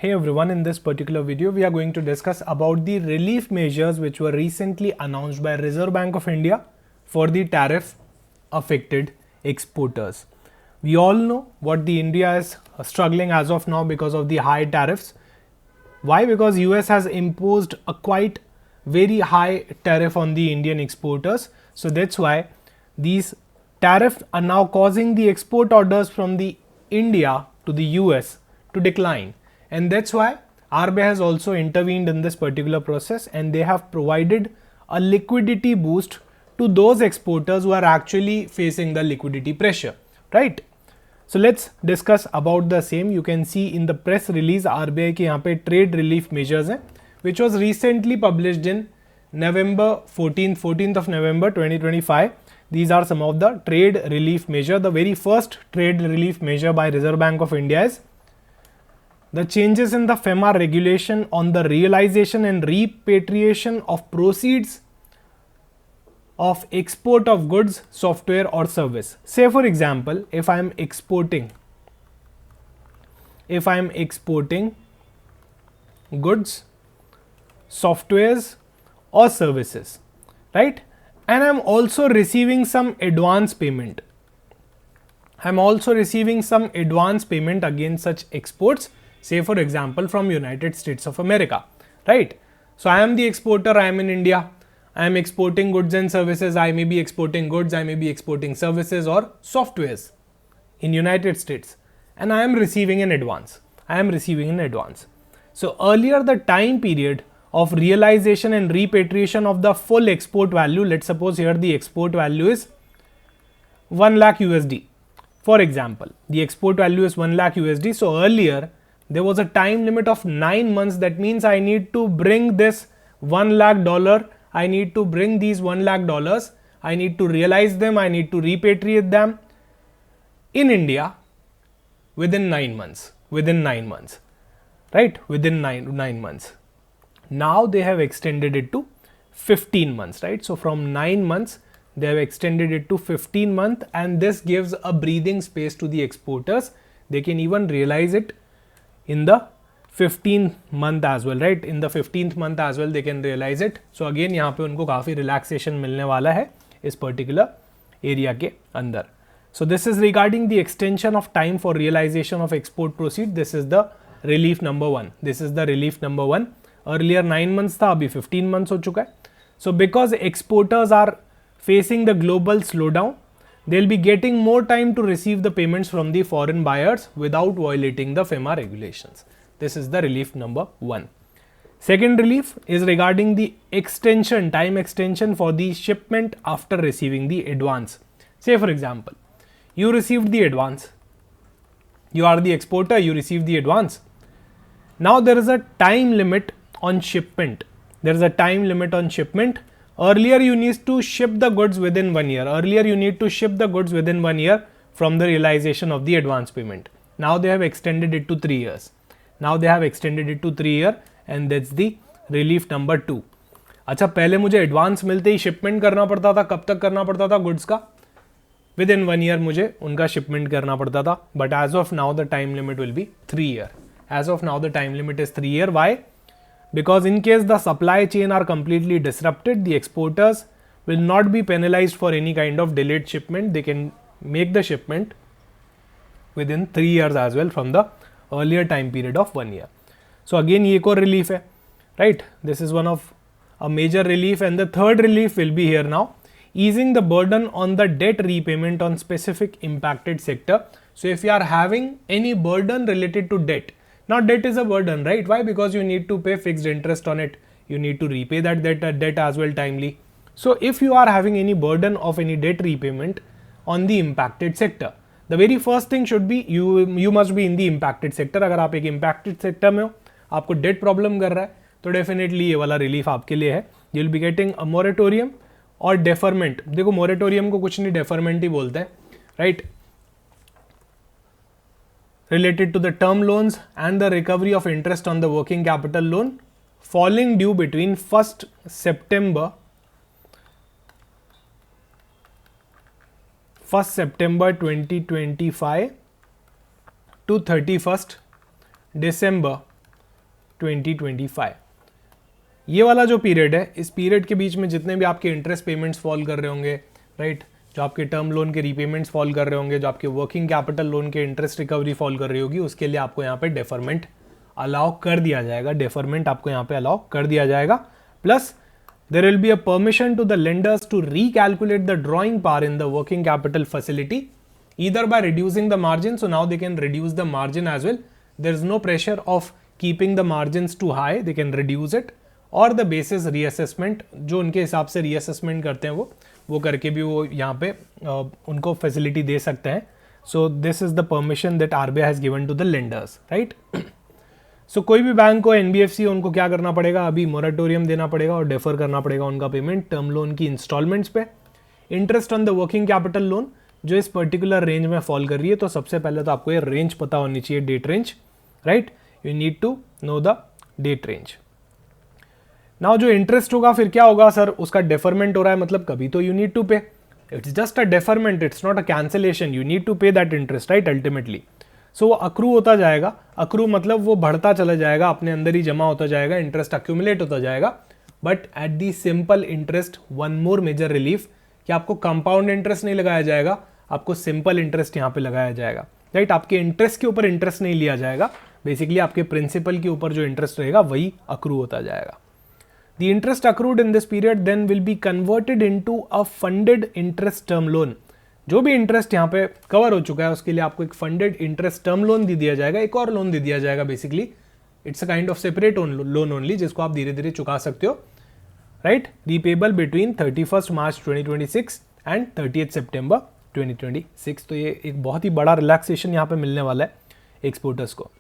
Hey everyone, in this particular video we are going to discuss about the relief measures which were recently announced by Reserve Bank of India for the tariff affected exporters. We all know what the India is struggling as of now because of the high tariffs. Why? Because US has imposed a quite very high tariff on the Indian exporters. So that's why these tariffs are now causing the export orders from the India to the US to decline. And that's why RBI has also intervened in this particular process, and they have provided a liquidity boost to those exporters who are actually facing the liquidity pressure, right? So let's discuss about the same. You can see in the press release RBI के यहाँ पे trade relief measures हैं, which was recently published in November 14th of November 2025. These are some of the trade relief measure. The very first trade relief measure by Reserve Bank of India is the changes in the FEMA regulation on the realization and repatriation of proceeds of export of goods, software or service. Say for example, if I am exporting goods, softwares or services, right? And I'm also receiving some advance payment. Against such exports, say for example from United States of America, right? So I am the exporter, I am in India, I am exporting goods and services. I may be exporting goods, I may be exporting services or softwares in United States, and I am receiving an advance. So earlier the time period of realization and repatriation of the full export value, let's suppose here the export value is 1 lakh USD. For example, the export value is 1 lakh USD. So earlier there was a time limit of 9 months. That means I need to bring this $1 lakh. I need to bring these $1 lakh. I need to realize them. I need to repatriate them in India within 9 months. Right? Within 9 months. Now they have extended it to 15 months, right? So from 9 months, they have extended it to 15 months, and this gives a breathing space to the exporters. They can even realize it in the 15th month as well, right? In the 15th month as well they can realize it. So again यहाँ पे उनको काफ़ी relaxation मिलने वाला है इस particular area के अंदर. So this is regarding the extension of time for realization of export proceed. This is the relief number 1. Earlier 9 months था, अभी 15 months हो चुका है. So because exporters are facing the global slowdown, they'll be getting more time to receive the payments from the foreign buyers without violating the FEMA regulations. This is the relief number 1. Second relief is regarding the time extension for the shipment after receiving the advance. Say for example, you received the advance. You are the exporter, you received the advance. Now there is a time limit on shipment. Earlier you need to ship the goods within 1 year. From the realization of the advance payment. Now they have extended it to 3 years. And that's the relief number 2. अच्छा, पहले मुझे advance मिलते ही shipment करना पड़ता था. कब तक करना पड़ता था गुड्स का? Within 1 year मुझे उनका शिपमेंट करना पड़ता था. But as of now the time limit will be 3 year. Why? Because in case the supply chain are completely disrupted, the exporters will not be penalized for any kind of delayed shipment. They can make the shipment within 3 years as well from the earlier time period of 1 year. So again ये एक और relief है, right? This is one of a major relief, and the third relief will be here now, easing the burden on the debt repayment on specific impacted sector. So if you are having any burden related to debt, now debt is a burden, right? Why? Because you need to pay fixed interest on it. You need to repay that debt as well timely. So if you are having any burden of any debt repayment on the impacted sector, the very first thing should be you must be in the impacted sector. अगर आप एक impacted sector में हो, आपको debt problem कर रहा है, तो definitely ये वाला relief आपके लिए है. You will be getting a moratorium और deferment. देखो moratorium को कुछ नहीं, deferment ही बोलते हैं, right? Related to the term loans and the recovery of interest on the working capital loan falling due between 1st September 2025 to 31st December 2025। ये वाला जो पीरियड है, इस पीरियड के बीच में जितने भी आपके इंटरेस्ट पेमेंट्स फॉल कर रहे होंगे, राइट, जो आपके टर्म लोन के रीपेमेंट्स फॉल कर रहे होंगे, जो आपके वर्किंग कैपिटल लोन के इंटरेस्ट रिकवरी फॉल कर रही होगी, उसके लिए आपको यहाँ पे डेफरमेंट अलाउ कर दिया जाएगा, डेफरमेंट आपको यहाँ पे अलाउ कर दिया जाएगा। Plus there will be a permission to the lenders to recalculate the drawing power in the working capital facility either by reducing the margin, so now they can reduce the margin as well. There is no pressure of keeping the margins too high, they can reduce it, or the basis reassessment, जो उनके हिसाब से reassessment करते हैं वो करके भी वो यहाँ पे उनको facility दे सकते हैं। So this is the permission that RBI has given to the lenders, right? सो कोई भी बैंक को एनबीएफसी उनको क्या करना पड़ेगा, अभी मोरेटोरियम देना पड़ेगा और डेफर करना पड़ेगा उनका पेमेंट टर्म लोन की इंस्टॉलमेंट्स पे। Interest on the working capital loan जो इस पर्टिकुलर रेंज में फॉल कर रही है, तो सबसे पहले तो आपको ये रेंज पता होनी चाहिए, date range, right, you need to know the date range. Now जो इंटरेस्ट होगा फिर क्या होगा, सर उसका डेफरमेंट हो रहा है, मतलब कभी तो you need to pay, it's just a deferment, it's not a cancellation, you need to pay that interest, right, ultimately. So वो अक्रू होता जाएगा, अक्रू मतलब वो बढ़ता चला जाएगा, अपने अंदर ही जमा होता जाएगा, इंटरेस्ट अक्यूमुलेट होता जाएगा। But at the simple interest one more major relief कि आपको कंपाउंड इंटरेस्ट नहीं लगाया जाएगा, आपको सिंपल इंटरेस्ट यहाँ पे लगाया जाएगा, राइट। आपके इंटरेस्ट के ऊपर इंटरेस्ट नहीं लिया जाएगा, बेसिकली आपके प्रिंसिपल के ऊपर जो इंटरेस्ट रहेगा वही अक्रू होता जाएगा। The interest accrued in this period then will be converted into a funded interest term loan. जो भी इंटरेस्ट यहाँ पे कवर हो चुका है उसके लिए आपको एक फंडेड इंटरेस्ट टर्म लोन दे दिया जाएगा, एक और लोन दे दिया जाएगा। Basically it's a kind of separate loan only, जिसको आप धीरे धीरे चुका सकते हो, right, repayable between 31 March 2026 and 30 सितंबर 2026। तो ये एक बहुत ही बड़ा रिलैक्सेशन यहाँ पे मिलने वाला है एक्सपोर्टर्स को,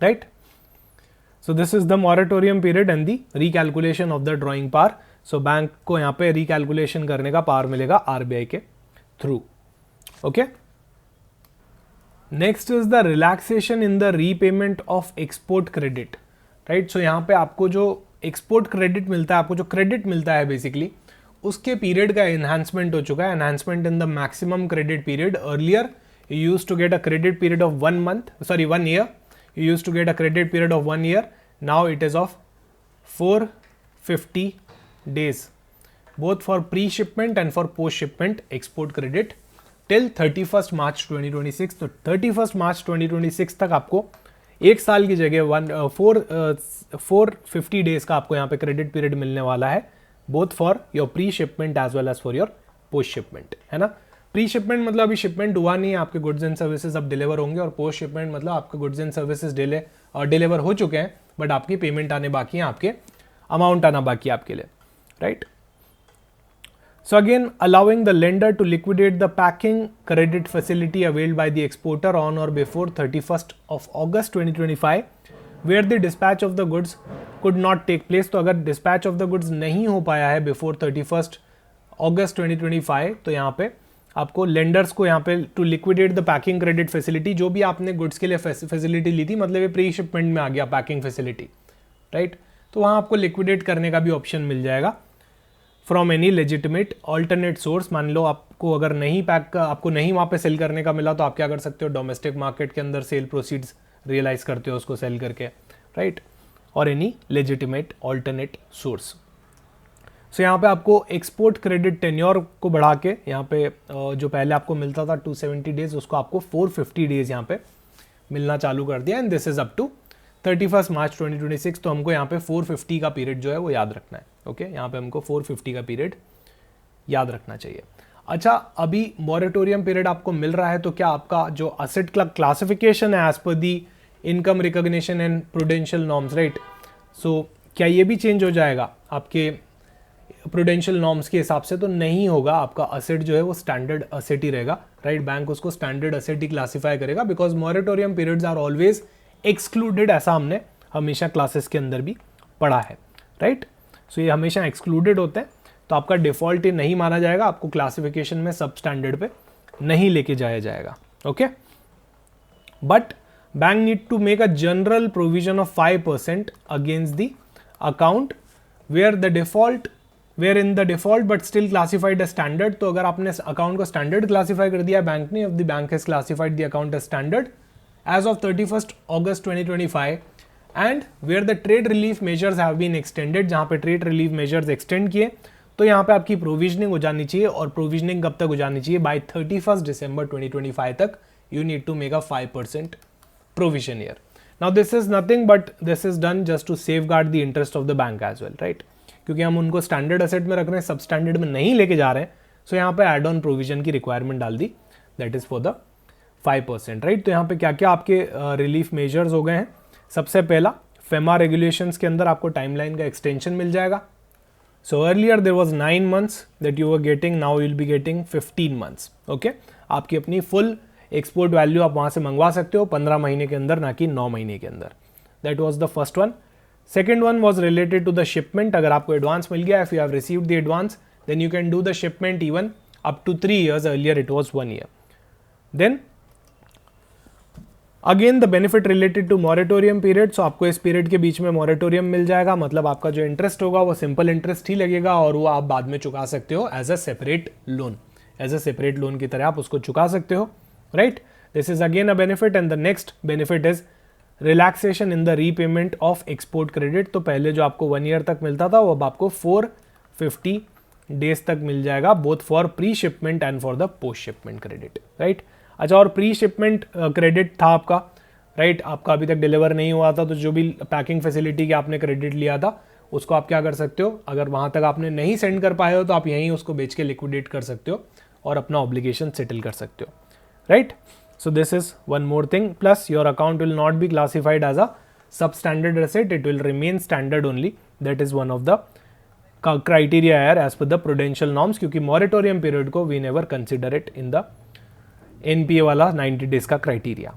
right. So this is the moratorium period and the recalculation of the drawing power. So bank को यहाँ पे रिकैलकुलेशन करने का पावर मिलेगा आरबीआई के through, okay. Next is the relaxation in the repayment of export credit, right. So यहाँ पे आपको जो एक्सपोर्ट क्रेडिट मिलता है, आपको जो क्रेडिट मिलता है बेसिकली उसके पीरियड का एनहांसमेंट हो चुका है, enhancement in the maximum credit period. Earlier you used to get a credit period of 1 year, you used to get a credit period of 1 year, now it is of 450 days, both for pre-shipment and for post-shipment export credit till 31st March 2026। तो 31st March 2026 तक आपको एक साल की जगह 450 days का आपको यहाँ पे क्रेडिट पीरियड मिलने वाला है, both for your pre shipment as well as for your post shipment, है ना। प्री शिपमेंट मतलब अभी शिपमेंट हुआ नहीं है, आपके गुड्स एंड सर्विसेज अब डिलीवर होंगे, और पोस्ट शिपमेंट मतलब आपके गुड्स एंड सर्विसेज डिलीवर हो चुके हैं बट आपकी पेमेंट आने बाकी है, आपके अमाउंट आना बाकी है आपके लिए, right. So again allowing the lender to liquidate the packing credit facility availed by the exporter on or before 31st of August 2025 where the dispatch of the goods could not take place. तो अगर dispatch of the goods नहीं हो पाया है before 31st August 2025 तो यहाँ पे आपको लेंडर्स को यहाँ पे to liquidate the packing credit facility, जो भी आपने गुड्स के लिए फैसिलिटी ली थी, मतलब ये प्री शिपमेंट में आ गया पैकिंग फैसिलिटी, राइट। तो वहाँ आपको लिक्विडेट करने का भी ऑप्शन मिल जाएगा from any legitimate alternate source. मान लो आपको अगर नहीं आपको नहीं वहाँ पे सेल करने का मिला तो आप क्या कर सकते हो, डोमेस्टिक मार्केट के अंदर सेल प्रोसीड्स रियलाइज करते हो उसको सेल करके, राइट, और एनी लेजिटिमेट ऑल्टरनेट सोर्स। सो यहाँ पे आपको एक्सपोर्ट क्रेडिट टेन्योर को बढ़ा के यहाँ पे जो पहले आपको मिलता था 270 डेज, उसको आपको 450 डेज यहाँ पे मिलना चालू कर दिया, and this is up to 31 March 2026। तो हमको यहाँ पे 450 का पीरियड जो है वो याद रखना है, ओके। यहाँ पे हमको 450 का पीरियड याद रखना चाहिए। अच्छा, अभी मॉरेटोरियम पीरियड आपको मिल रहा है, तो क्या आपका जो असेट क्लासिफिकेशन है as per the income recognition and prudential norms, right, so क्या ये भी चेंज हो जाएगा आपके प्रूडेंशियल नॉर्म्स के हिसाब से? तो नहीं होगा, आपका असेट जो है वो स्टैंडर्ड असेट ही रहेगा, राइट। बैंक उसको स्टैंडर्ड असेट ही क्लासिफाई करेगा because moratorium periods are always excluded, ऐसा हमने हमेशा क्लासेस के अंदर भी पढ़ा है, राइट। सो ये हमेशा एक्सक्लूडेड होते हैं, तो आपका डिफॉल्ट ही नहीं माना जाएगा, आपको क्लासिफिकेशन में सब स्टैंडर्ड पे नहीं लेके जाया जाएगा, okay. But bank need to make a general provision of 5% against the account where in the default but still classified as standard. तो अगर आपने अकाउंट को स्टैंडर्ड क्लासिफाई कर दिया बैंक ने, if the bank has classified the account as standard as of 31st August 2025 and where the trade relief measures have been extended, जहाँ पे trade relief measures extend किए तो यहाँ पे आपकी प्रोविजनिंग हो जानी चाहिए, और प्रोविजनिंग कब तक हो जानी चाहिए, बाय 31 दिसंबर 2025 तक you need to make a 5% provision year. Now this is nothing but this is done just to safeguard the interest of the bank as well, right, क्योंकि हम उनको स्टैंडर्ड एसेट में रख रहे हैं, सब स्टैंडर्ड में नहीं लेके जा रहे हैं. सो यहाँ पे एड ऑन प्रोविजन की रिक्वायरमेंट डाल दी, that is for the 5%, right. तो यहाँ पे क्या क्या आपके रिलीफ मेजर्स हो गए हैं. सबसे पहला, फेमा रेगुलेशंस के अंदर आपको टाइमलाइन का एक्सटेंशन मिल जाएगा. So earlier there was 9 months that you were getting, now you will be getting 15 months. Okay, आपकी अपनी फुल एक्सपोर्ट वैल्यू आप वहाँ से मंगवा सकते हो 15 महीने के अंदर, ना कि 9 महीने के अंदर. That was the first one. Second one was related to the shipment. अगर आपको एडवांस मिल गया, if you have received the advance, then you can do the shipment even up to 3 years. Earlier it was 1 year. Then again the benefit related to moratorium period. So आपको इस period के बीच में moratorium मिल जाएगा, मतलब आपका जो interest होगा वो सिंपल इंटरेस्ट ही लगेगा, और वो आप बाद में चुका सकते हो as a separate loan. As a separate loan की तरह आप उसको चुका सकते हो, right. This is again a benefit. And the next benefit is relaxation in the repayment of export credit. तो पहले जो आपको 1 year तक मिलता था, वो अब आपको 450 days तक मिल जाएगा, both for pre shipment and for the post shipment credit, right. अच्छा, और प्री शिपमेंट क्रेडिट था आपका, राइट, आपका अभी तक डिलीवर नहीं हुआ था, तो जो भी पैकिंग फैसिलिटी के आपने क्रेडिट लिया था उसको आप क्या कर सकते हो, अगर वहाँ तक आपने नहीं सेंड कर पाए हो तो आप यहीं उसको बेच के लिक्विडेट कर सकते हो और अपना ऑब्लिगेशन सेटल कर सकते हो, right. So this is one more thing. Plus your account will not be classified as a substandard asset. It will remain standard only. That is one of the criteria here as per the prudential norms. क्योंकि moratorium period को we never consider it in the NPA वाला 90 days का criteria.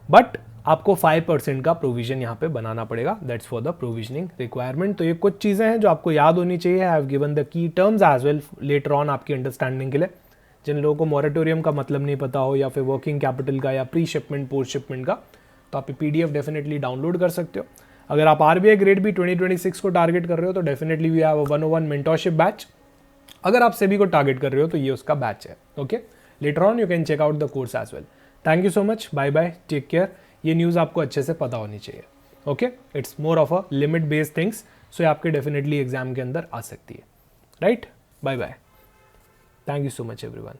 But आपको 5% का provision यहाँ पे बनाना पड़ेगा. That's for the provisioning requirement. तो ये कुछ चीज़ें हैं जो आपको याद होनी चाहिए. I have given the key terms as well later on आपकी अंडरस्टैंडिंग के लिए. जिन लोगों को मॉरेटोरियम का मतलब नहीं पता हो, या फिर वर्किंग कैपिटल का, या प्री शिपमेंट पोस्ट शिपमेंट का, तो आप PDF डेफिनेटली डाउनलोड कर सकते हो. अगर आप RBI ग्रेड भी 2026 को टारगेट कर रहे हो तो definitely we have a 101 mentorship batch. अगर आप सेबी को टारगेट कर रहे हो तो ये उसका बैच है. Okay, later on you can check out the course as well. Thank you so much, bye bye, take care. ये न्यूज़ आपको अच्छे से पता होनी चाहिए. Okay, it's more of a limit based things, so ये आपके डेफिनेटली एग्जाम के अंदर आ सकती है, right. Bye bye, thank you so much everyone.